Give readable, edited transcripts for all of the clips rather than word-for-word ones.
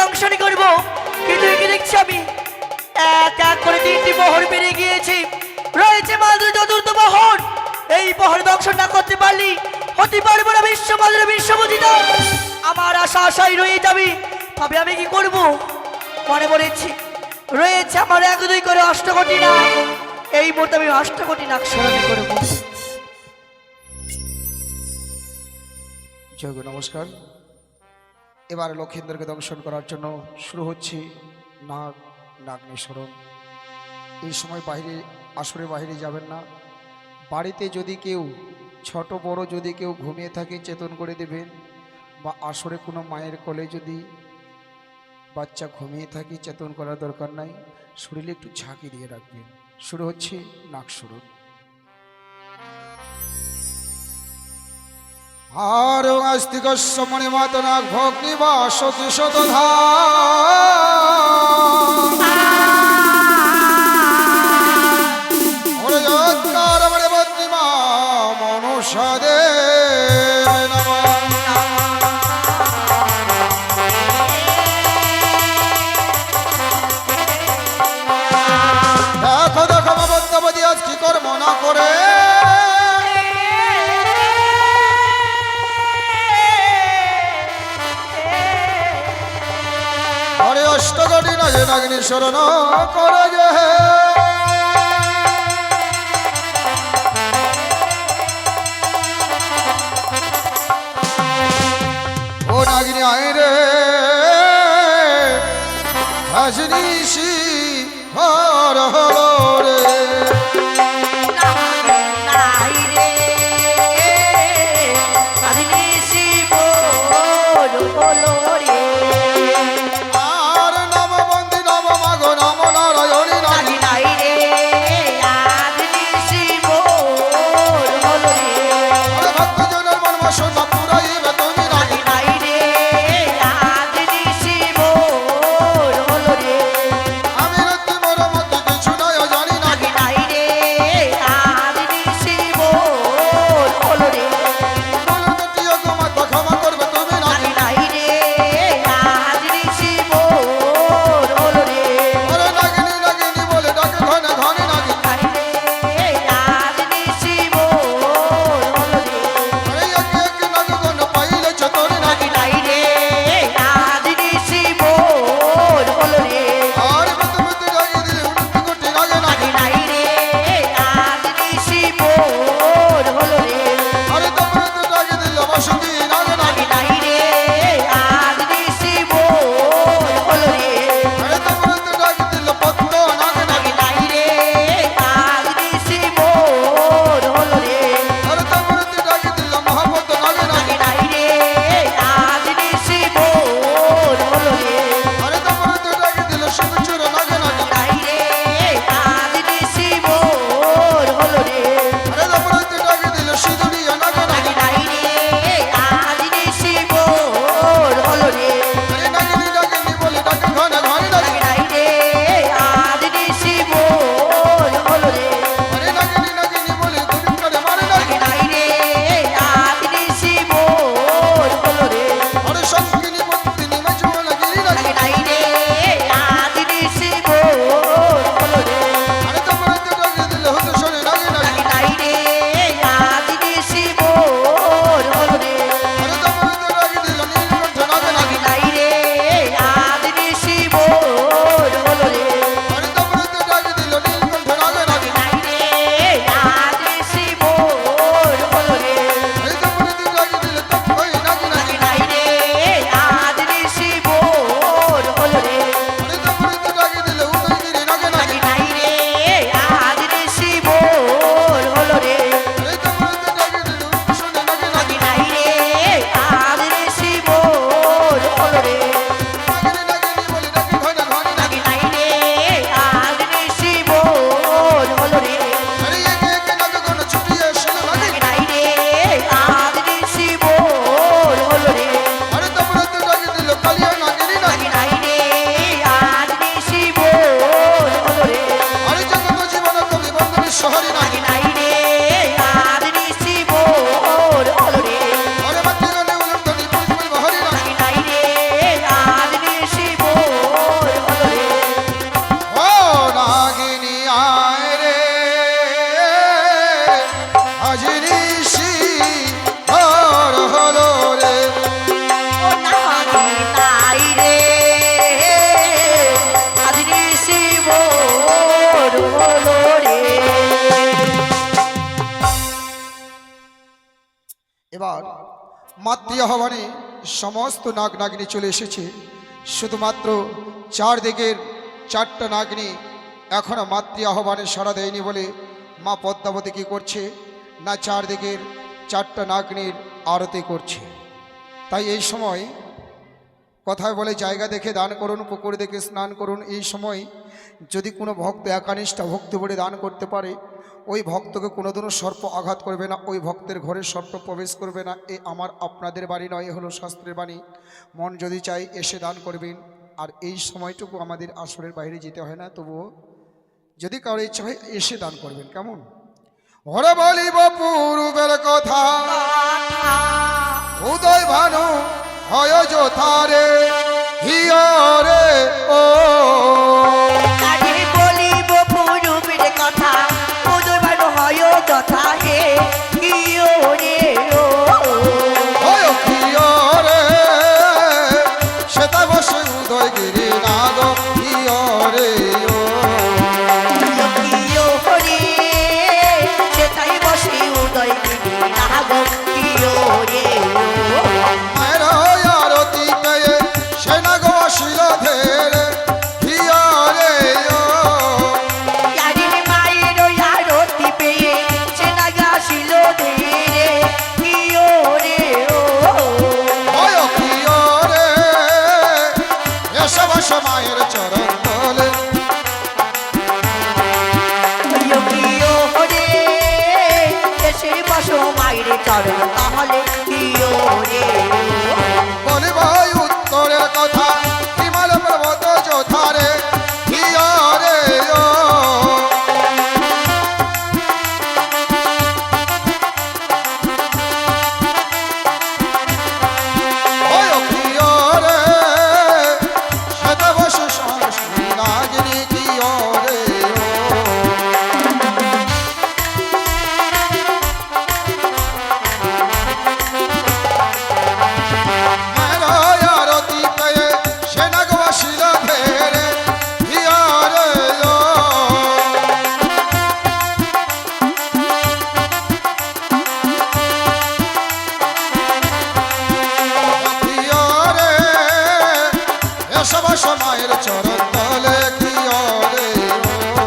দংশন করব, কিন্তু একে দেখছি আমি এক এক করে 3টি প্রহর পেরিয়ে গিয়েছি। রয়েছে মাত্র 4র্থ প্রহর। এই প্রহর দংশন না করতে পারলি হতে পারবো না বিশ্বমাদের বিশ্বপতিত। আমার আশা আশাই রয়ে যাবে। তবে আমি কি করব? মনে পড়েছি রয়েছে আমার 1 2 করে অষ্টকোটি নাগ। এই মুহূর্তে আমি অষ্টকোটি নাগ স্মরণ করব। জয় গুরু নমস্কার। এবার লক্ষেন্দ্রকে দংশন করার জন্য শুরু হচ্ছে নাগ নাগনেশ্বরণ। এই সময় বাইরে আসরে বাইরে যাবেন না। বাড়িতে যদি কেউ ছোট বড় যদি কেউ ঘুমিয়ে থাকে চেতন করে দেবেন, বা আসরে কোনো মায়ের কোলে যদি বাচ্চা ঘুমিয়ে থাকে চেতন করার দরকার নাই, শরীরে একটু ঝাঁকি দিয়ে রাখবেন। শুরু হচ্ছে নাগস্বরণ। আর আস্তিকস্য মণিমাতনাগ ভগ্নিবাস কিশতধা ওরে জগৎকার মণি বদ্রিমা মনুষদে দেখো দেখো মবদ্যবতী আজ কি কর্ম না করে অষ্টকোটি নাগে নাগিনী শরণ করে গে। ও নাগিনী আয় রে হাজনিশি হর হর রে এবার মাতৃ আহ্বানে সমস্ত নাগ নাগিনী চলে এসেছে। শুধুমাত্র চারদিকের চারটা নাগিনী এখনো মাতৃ আহ্বানে সাড়া দেয়নি বলে মা পদ্মাবতী কী করছে না, চারদিকের চারটা নাগিনীর আরতি করছে। তাই এই সময় কথায় বলে জায়গা দেখে দান করুন, পুকুর দেখে স্নান করুন। এই সময় যদি কোনো ভক্ত একানিষ্ঠা ভক্তি বলে দান করতে পারে, ওই ভক্তকে কোনোদিনও সর্প আঘাত করবে না, ওই ভক্তের ঘরে সর্প প্রবেশ করবে না। এ আমার আপনাদের বাড়ি নয়, এ হলো শাস্ত্রের বাণী। মন যদি চাই এসে দান করবেন। আর এই সময়টুকু আমাদের আসরের বাইরে যেতে হয় না, তবুও যদি কারো ইচ্ছা হয় এসে দান করবেন। কেমন? ওরে বলিব পূর্বের কথা, উদয় ভানু হয় যথারে হিয়রে ও। আরে বলিব পূর্বের কথা, উদয় ভানু হয় যথা হে হিয়রে ও। হয় হিয়রে সেটা বসে উদয়গিরি নাগ হিয়রে ও। সেটাই বসে উদয় নাগ হিয়রে ও। মায়ের আরতি পেয়ে সে নাগ বসিল ধেরে হিয়রে ও। মায়ের আরতি পেয়ে সে নাগ আসিল ধীরে হিয়রে ও। হয় হিয়রে এসে বসে মায়ের চরণ তলে। দেশের বসো মায়ের চরণ তাহলে হিয়রে ও। বলি ভাই উত্তরের কথা, হিমাল পর্বত যোথারে হিয়রে ও। হয় হিয়রে শ্বেত বসু সংস্কৃতি নাগিনী হিয়রে ও। মায়ের আরতি পেয়ে সে নাগ বসিল ধেরে হিয়রে ও। হিয়রে এসে বসে মায়ের চরণ তলে হিয়রে ও।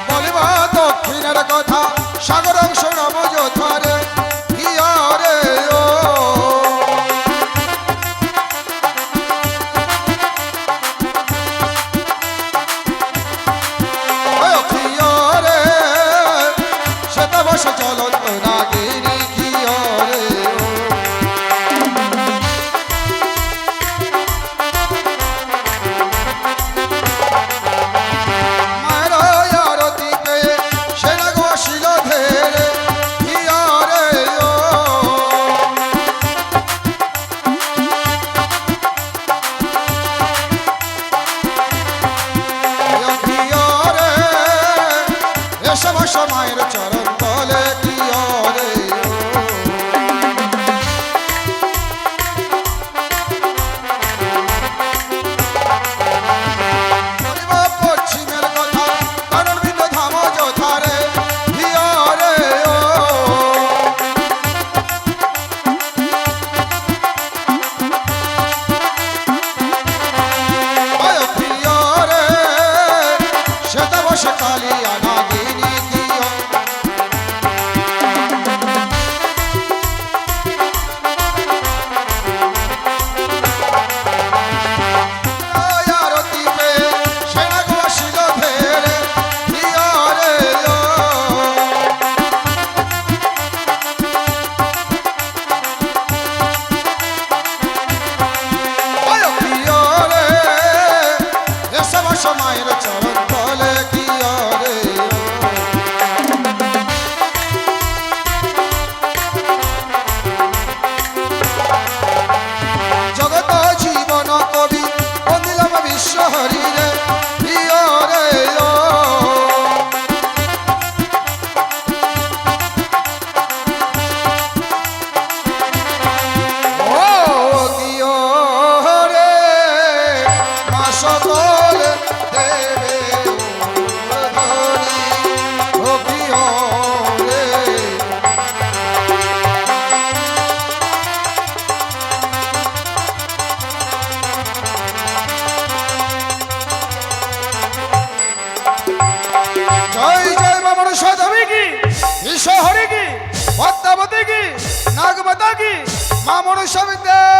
বলিবা দক্ষিণের কথা, সাগর অংশ নব যথারে হিয়রে ও। হিয়রে সেটা বসে চলন্ত নাগিনী হিয়রে ও। মায়ের আরতি পেয়ে সে নাগ বসিল ধেরে হিয়রে ও। হিয়রে এসে বসে মায়ের চরণ তলে হিয়রে ও। বলিব পশ্চিমের কথা, কারণ বিন্দু ধাম যথারে হিয়রে ও। হয় হিয়রে সেটা বসে কালিয়া নাগিনী হিয়। আরতি পেয়ে সে নাগ বসিল ধেরে হিয়রে ও। হয় হিয়রে এসে বসে মায়ের চরণ তলে হিয়রে ও। জগত জীবন কবি বন্দিলাম বিশ্ব হরিরে হিয়রে ও। ও হিয়রে মা সকল দেবে ও। শহরে কি পদ্মাবতী কি নাগমাতা কি মা মনসা বিদ্যা